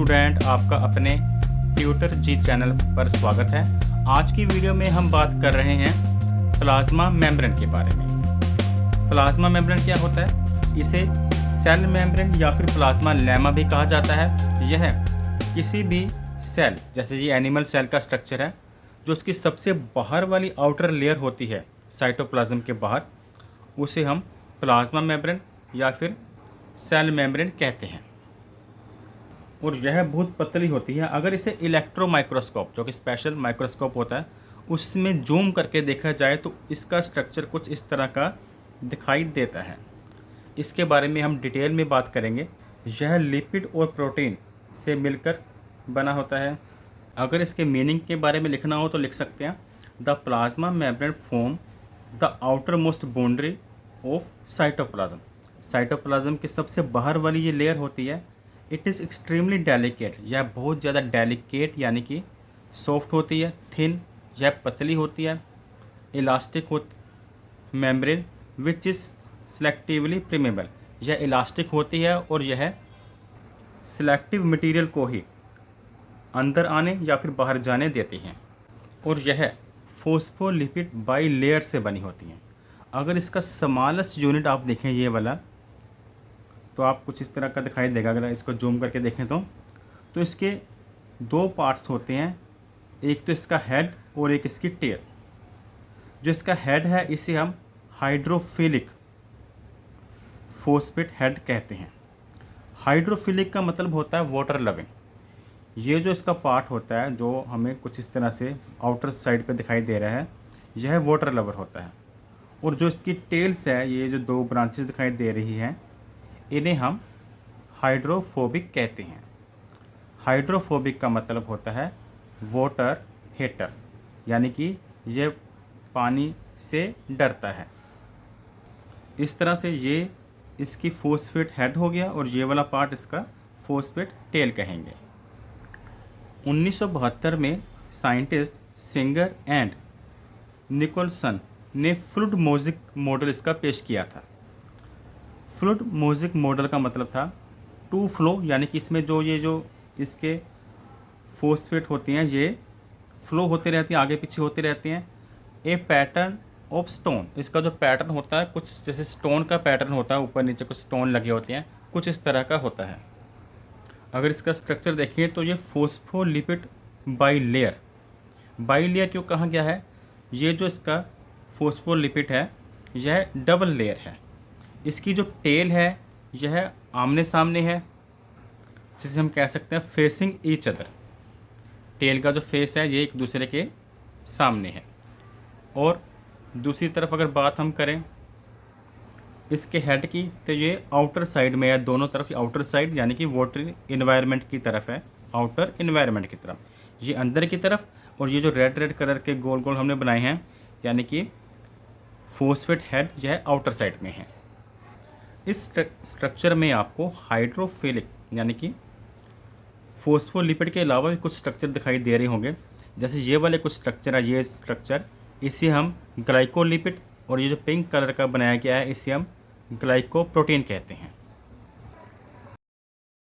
Student, आपका अपने tutor जी channel पर स्वागत है। आज की वीडियो में हम बात कर रहे हैं प्लाज्मा मेम्ब्रेन के बारे में। प्लाज्मा मेम्ब्रेन क्या होता है? इसे सेल मेम्ब्रेन या फिर प्लाज्मा लेमा भी कहा जाता है। यह किसी भी सेल, जैसे ये एनिमल सेल का स्ट्रक्चर है, जो उसकी सबसे बाहर वाली आउटर लेयर होती है साइटोप्लाज्म के बाहर, उसे हम प्लाज्मा मेम्ब्रेन या फिर सेल मेम्ब्रेन कहते हैं। और यह बहुत पतली होती है। अगर इसे इलेक्ट्रो माइक्रोस्कोप, जो कि स्पेशल माइक्रोस्कोप होता है, उसमें जूम करके देखा जाए तो इसका स्ट्रक्चर कुछ इस तरह का दिखाई देता है। इसके बारे में हम डिटेल में बात करेंगे। यह लिपिड और प्रोटीन से मिलकर बना होता है। अगर इसके मीनिंग के बारे में लिखना हो तो लिख सकते हैं, the plasma membrane form the outer most boundary of cytoplasm. Cytoplasm की सबसे बाहर वाली ये लेयर होती है। इट इज़ एक्सट्रीमली डेलिकेट, यह बहुत ज़्यादा डेलिकेट यानी कि सॉफ्ट होती है। थिन, यह पतली होती है। इलास्टिक होती membrane which is selectively preamble, यह इलास्टिक होती है और यह सिलेक्टिव मटेरियल को ही अंदर आने या फिर बाहर जाने देती हैं। और यह फॉस्फोलिपिड बाई लेयर से बनी होती हैं। अगर इसका स्मॉलेस्ट यूनिट आप देखें ये वाला, तो आप कुछ इस तरह का दिखाई देगा। अगर इसको जूम करके देखें तो इसके दो पार्ट्स होते हैं, एक तो इसका हेड और एक इसकी टेल। जो इसका हेड है इसे हम हाइड्रोफिलिक फोस्फेट हेड कहते हैं। हाइड्रोफिलिक का मतलब होता है वाटर लविंग। ये जो इसका पार्ट होता है, जो हमें कुछ इस तरह से आउटर साइड पे दिखाई दे रहा है, यह वाटर लवर होता है। और जो इसकी टेल्स है, ये जो दो ब्रांचेस दिखाई दे रही हैं, इन्हें हम हाइड्रोफोबिक कहते हैं। हाइड्रोफोबिक का मतलब होता है वाटर हेटर, यानी कि ये पानी से डरता है। इस तरह से ये इसकी फोस्फेट हेड हो गया और ये वाला पार्ट इसका फोस्फेट टेल कहेंगे। 1972 में साइंटिस्ट सिंगर एंड निकोलसन ने फ्लूइड मोज़िक मॉडल इसका पेश किया था। फ्लूइड मोज़िक मॉडल का मतलब था टू फ्लो, यानी कि इसमें जो इसके फोस्फेट होती हैं, ये फ्लो होते रहती हैं, आगे पीछे होते रहते हैं। ए पैटर्न ऑफ स्टोन, इसका जो पैटर्न होता है कुछ जैसे स्टोन का पैटर्न होता है, ऊपर नीचे कुछ स्टोन लगे होते हैं, कुछ इस तरह का होता है। अगर इसका स्ट्रक्चर देखिए तो ये फोस्फोलिपिड बाई लेयर क्यों कहा गया है? ये जो इसका फोस्फोलिपिड है, यह डबल लेयर है। इसकी जो टेल है यह आमने सामने है, जिसे हम कह सकते हैं फेसिंग ईच अदर। टेल का जो फेस है ये एक दूसरे के सामने है। और दूसरी तरफ अगर बात हम करें इसके हेड की, तो ये आउटर साइड में है, दोनों तरफ आउटर साइड, यानी कि वाटर इन्वायरमेंट की तरफ है, आउटर इन्वायरमेंट की तरफ, ये अंदर की तरफ। और ये जो रेड कलर के गोल गोल हमने बनाए हैं, यानी कि फोस्फेट हेड, यह आउटर साइड में है। इस स्ट्रक्चर में आपको हाइड्रोफिलिक यानी कि फोस्फोलिपिड के अलावा भी कुछ स्ट्रक्चर दिखाई दे रहे होंगे। जैसे ये वाले कुछ स्ट्रक्चर है, ये स्ट्रक्चर इसे हम ग्लाइकोलिपिड, और ये जो पिंक कलर का बनाया गया है इसे हम ग्लाइकोप्रोटीन कहते हैं।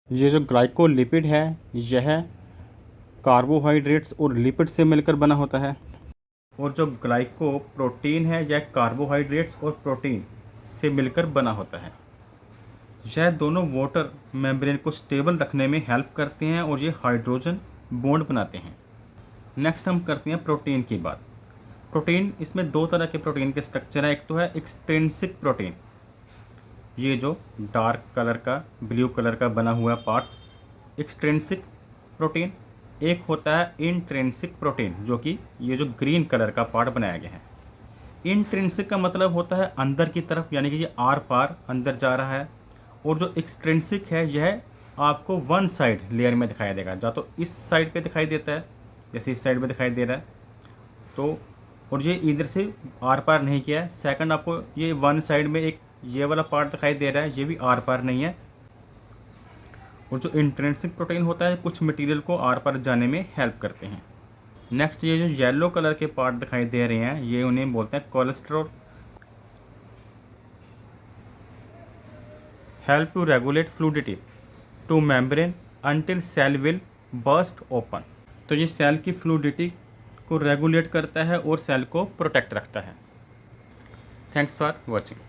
ये जो ग्लाइकोलिपिड है यह कार्बोहाइड्रेट्स और लिपिड से मिलकर बना होता है। और जो ग्लाइकोप्रोटीन है यह कार्बोहाइड्रेट्स और प्रोटीन से मिलकर बना होता है। यह दोनों वाटर मेम्ब्रेन को स्टेबल रखने में हेल्प करते हैं और ये हाइड्रोजन बॉन्ड बनाते हैं। नेक्स्ट हम करते हैं प्रोटीन की बात। प्रोटीन, इसमें दो तरह के प्रोटीन के स्ट्रक्चर है। एक तो है एक्सट्रिंसिक प्रोटीन, ये जो डार्क कलर का, ब्लू कलर का बना हुआ पार्ट्स एक्सट्रिंसिक प्रोटीन। एक होता है इंट्रिंसिक प्रोटीन, जो कि ये जो ग्रीन कलर का पार्ट बनाया गया है। इंट्रिंसिक का मतलब होता है अंदर की तरफ, यानी कि ये आर पार अंदर जा रहा है। और जो एक्सट्रिंसिक है यह आपको वन साइड लेयर में दिखाई देगा, या तो इस साइड पे दिखाई देता है, जैसे इस साइड पे दिखाई दे रहा है तो, और ये इधर से आर पार नहीं किया है। सेकंड, आपको ये वन साइड में एक ये वाला पार्ट दिखाई दे रहा है, ये भी आर पार नहीं है। और जो इंट्रिंसिक प्रोटीन होता है कुछ मटेरियल को आर पार जाने में हेल्प करते हैं। नेक्स्ट, ये जो येलो कलर के पार्ट दिखाई दे रहे हैं ये उन्हें बोलते हैं cholesterol. Help to regulate fluidity to membrane until cell will burst open। तो ये सेल की फ्लूइडिटी को रेगुलेट करता है और सेल को प्रोटेक्ट रखता है। Thanks for watching.